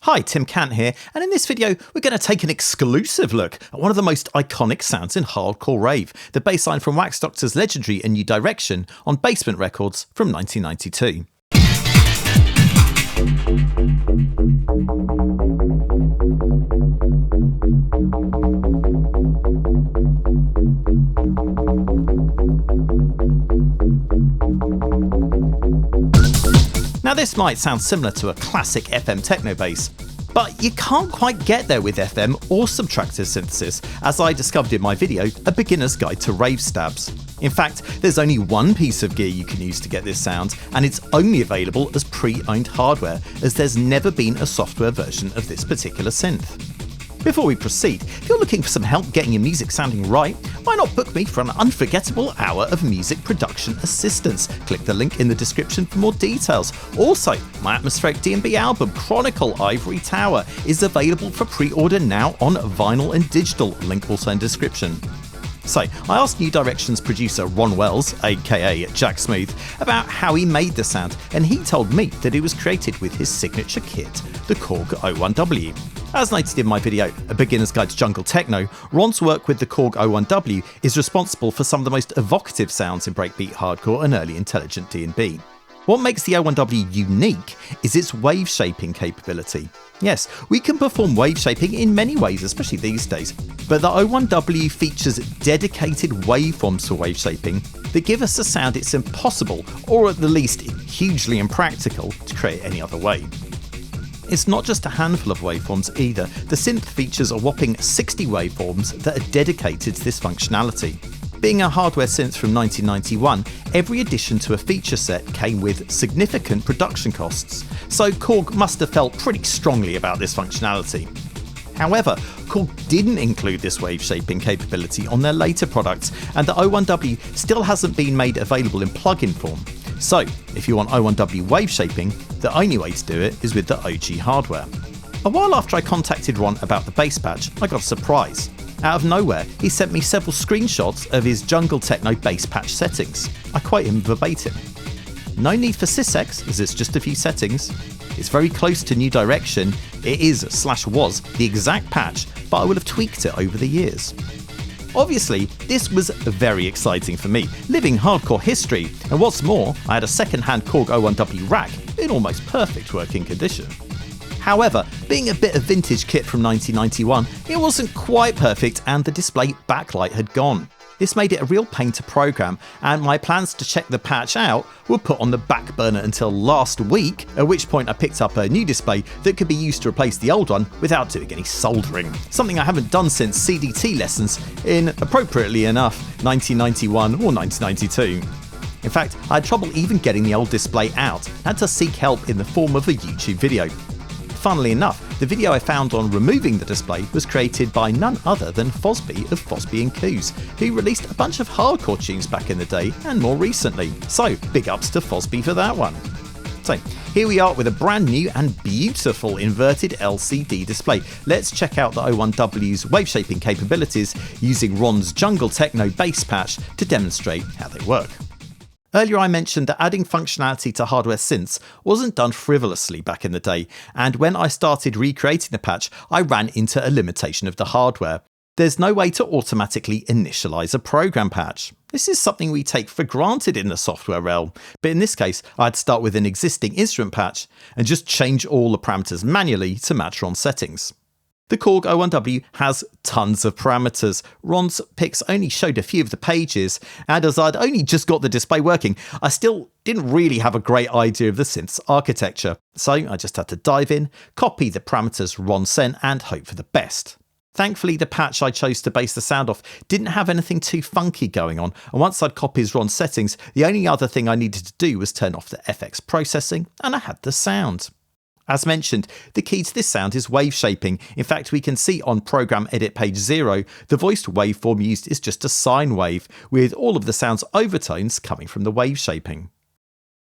Hi, Tim Cant here, and in this video we're going to take an exclusive look at one of the most iconic sounds in hardcore rave, the bass line from Wax Doctor's legendary A New Direction on Basement Records from 1992. Now this might sound similar to a classic FM techno bass, but you can't quite get there with FM or subtractive synthesis, as I discovered in my video, A Beginner's Guide to Rave Stabs. In fact, there's only one piece of gear you can use to get this sound, and it's only available as pre-owned hardware, as there's never been a software version of this particular synth. Before we proceed, if you're looking for some help getting your music sounding right, why not book me for an unforgettable hour of music production assistance? Click the link in the description for more details. Also, my atmospheric D&B album, Chronicle, Ivory Tower, is available for pre-order now on vinyl and digital, link also in description. So, I asked New Direction's producer Ron Wells, aka Jack Smooth, about how he made the sound, and he told me that it was created with his signature kit, the Korg 01W. As noted in my video, A Beginner's Guide to Jungle Techno, Ron's work with the Korg 01W is responsible for some of the most evocative sounds in breakbeat hardcore and early intelligent D&B. What makes the 01W unique is its wave shaping capability. Yes, we can perform wave shaping in many ways, especially these days, but the 01W features dedicated waveforms for wave shaping that give us a sound it's impossible, or at the least hugely impractical, to create any other way. It's not just a handful of waveforms either, the synth features a whopping 60 waveforms that are dedicated to this functionality. Being a hardware synth from 1991, every addition to a feature set came with significant production costs, so Korg must have felt pretty strongly about this functionality. However, Korg didn't include this wave shaping capability on their later products, and the 01W still hasn't been made available in plugin form. So, if you want 01W wave shaping, the only way to do it is with the OG hardware. A while after I contacted Ron about the bass patch, I got a surprise. Out of nowhere, he sent me several screenshots of his jungle techno bass patch settings. I quote him verbatim. No need for sysex, as it's just a few settings. It's very close to New Direction. It is/was the exact patch, but I would have tweaked it over the years. Obviously, this was very exciting for me, living hardcore history, and what's more, I had a second-hand Korg 01W rack in almost perfect working condition. However, being a bit of vintage kit from 1991, it wasn't quite perfect and the display backlight had gone. This made it a real pain to program, and my plans to check the patch out were put on the back burner until last week, at which point I picked up a new display that could be used to replace the old one without doing any soldering. Something I haven't done since CDT lessons in, appropriately enough, 1991 or 1992. In fact, I had trouble even getting the old display out, and had to seek help in the form of a YouTube video. Funnily enough, the video I found on removing the display was created by none other than Fosby of Fosby & Coos, who released a bunch of hardcore tunes back in the day and more recently, so big ups to Fosby for that one. So here we are with a brand new and beautiful inverted LCD display. Let's check out the 01W's wave shaping capabilities using Ron's Jungle Techno bass patch to demonstrate how they work. Earlier I mentioned that adding functionality to hardware synths wasn't done frivolously back in the day, and when I started recreating the patch, I ran into a limitation of the hardware. There's no way to automatically initialize a program patch. This is something we take for granted in the software realm, but in this case I'd start with an existing instrument patch and just change all the parameters manually to match Ron's settings. The Korg 01W has tons of parameters. Ron's picks only showed a few of the pages, and as I'd only just got the display working, I still didn't really have a great idea of the synth's architecture. So I just had to dive in, copy the parameters Ron sent, and hope for the best. Thankfully, the patch I chose to base the sound off didn't have anything too funky going on, and once I'd copied Ron's settings, the only other thing I needed to do was turn off the FX processing, and I had the sound. As mentioned, the key to this sound is wave shaping. In fact, we can see on program edit page 0, the voiced waveform used is just a sine wave, with all of the sound's overtones coming from the wave shaping.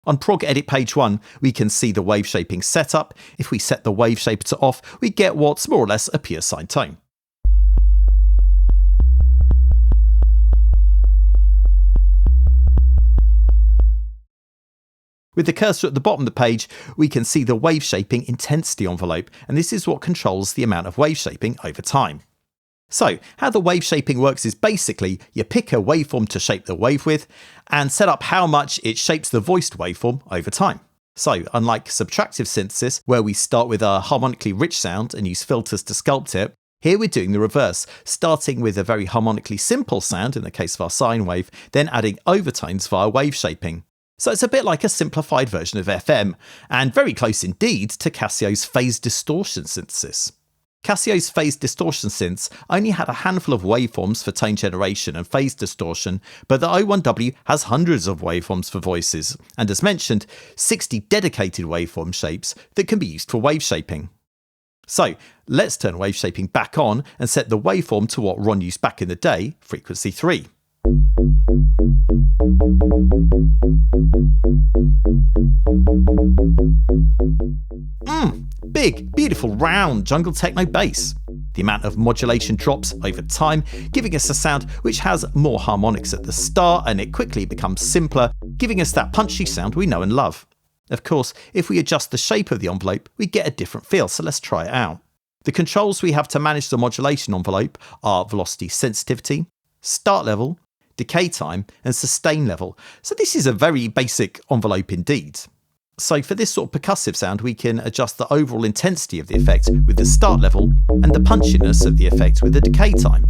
On prog edit page 1, we can see the wave shaping setup. If we set the wave shaper to off, we get what's more or less a pure sine tone. With the cursor at the bottom of the page, we can see the wave shaping intensity envelope, and this is what controls the amount of wave shaping over time. So, how the wave shaping works is basically you pick a waveform to shape the wave with, and set up how much it shapes the voiced waveform over time. So, unlike subtractive synthesis, where we start with a harmonically rich sound and use filters to sculpt it, here we're doing the reverse, starting with a very harmonically simple sound in the case of our sine wave, then adding overtones via wave shaping. So it's a bit like a simplified version of FM, and very close indeed to Casio's phase distortion synthesis. Casio's phase distortion synths only had a handful of waveforms for tone generation and phase distortion, but the O1W has hundreds of waveforms for voices, and as mentioned, 60 dedicated waveform shapes that can be used for wave shaping. So let's turn wave shaping back on and set the waveform to what Ron used back in the day, frequency 3. Big, beautiful, round jungle techno bass. The amount of modulation drops over time, giving us a sound which has more harmonics at the start, and it quickly becomes simpler, giving us that punchy sound we know and love. Of course, if we adjust the shape of the envelope, we get a different feel, so let's try it out. The controls we have to manage the modulation envelope are velocity sensitivity, start level, decay time, and sustain level. So this is a very basic envelope indeed. So for this sort of percussive sound, we can adjust the overall intensity of the effect with the start level and the punchiness of the effect with the decay time.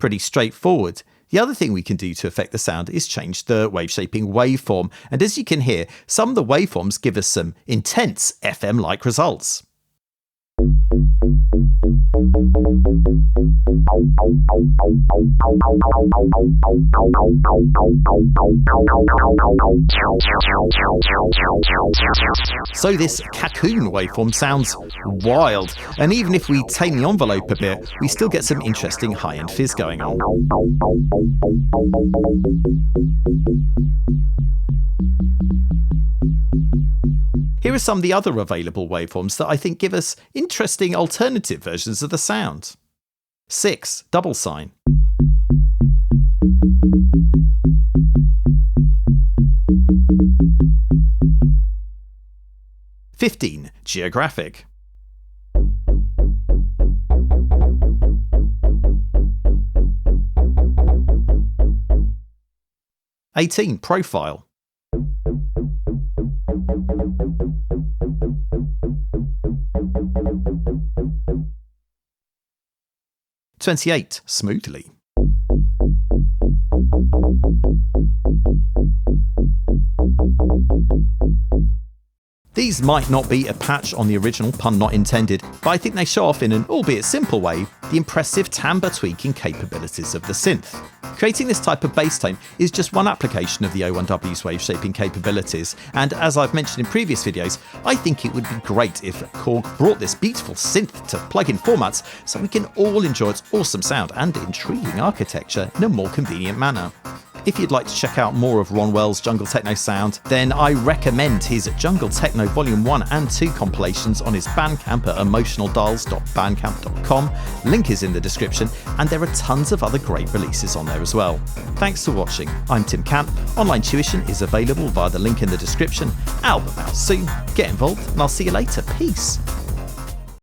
Pretty straightforward. The other thing we can do to affect the sound is change the wave shaping waveform, and as you can hear, some of the waveforms give us some intense FM-like results. So this cocoon waveform sounds wild, and even if we tame the envelope a bit, we still get some interesting high-end fizz going on. Here are some of the other available waveforms that I think give us interesting alternative versions of the sound. 6. Double sine. 15. Geographic. 18. Profile. 28. Smoothly. 'These might not be a patch on the original, pun not intended, but I think they show off in an albeit simple way the impressive timbre tweaking capabilities of the synth. Creating this type of bass tone is just one application of the O1W's wave shaping capabilities, and as I've mentioned in previous videos, I think it would be great if Korg brought this beautiful synth to plug-in formats so we can all enjoy its awesome sound and intriguing architecture in a more convenient manner. If you'd like to check out more of Ron Wells' Jungle Techno sound, then I recommend his Jungle Techno Volume 1 and 2 compilations on his Bandcamp at emotionaldials.bandcamp.com. Link is in the description, and there are tons of other great releases on there as well. Thanks for watching. I'm Tim Cant. Online tuition is available via the link in the description. Album out soon. Get involved, and I'll see you later. Peace.